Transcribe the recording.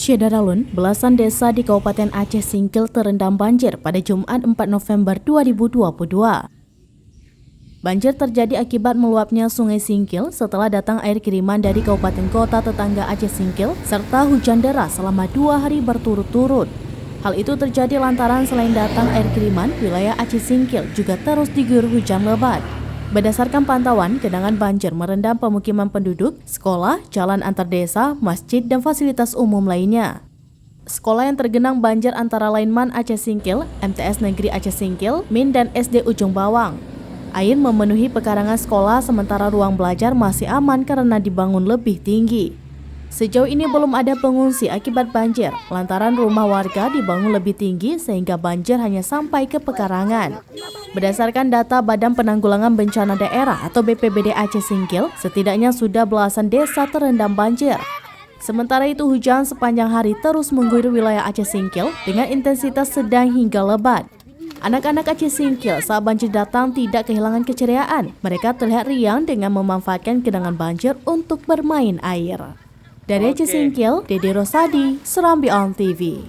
Syedaralun, belasan desa di Kabupaten Aceh Singkil terendam banjir pada Jumat 4 November 2022. Banjir terjadi akibat meluapnya Sungai Singkil setelah datang air kiriman dari kabupaten kota tetangga Aceh Singkil serta hujan deras selama 2 hari berturut-turut. Hal itu terjadi lantaran selain datang air kiriman, wilayah Aceh Singkil juga terus diguyur hujan lebat. Berdasarkan pantauan, genangan banjir merendam pemukiman penduduk, sekolah, jalan antar desa, masjid, dan fasilitas umum lainnya. Sekolah yang tergenang banjir antara lain MAN Aceh Singkil, MTS Negeri Aceh Singkil, MIN, dan SD Ujung Bawang. Air memenuhi pekarangan sekolah sementara ruang belajar masih aman karena dibangun lebih tinggi. Sejauh ini belum ada pengungsi akibat banjir, lantaran rumah warga dibangun lebih tinggi sehingga banjir hanya sampai ke pekarangan. Berdasarkan data Badan Penanggulangan Bencana Daerah atau BPBD Aceh Singkil, setidaknya sudah belasan desa terendam banjir. Sementara itu hujan sepanjang hari terus mengguyur wilayah Aceh Singkil dengan intensitas sedang hingga lebat. Anak-anak Aceh Singkil saat banjir datang tidak kehilangan keceriaan. Mereka terlihat riang dengan memanfaatkan genangan banjir untuk bermain air. Dari Aceh Singkil, Dede Rosadi, Serambi On TV.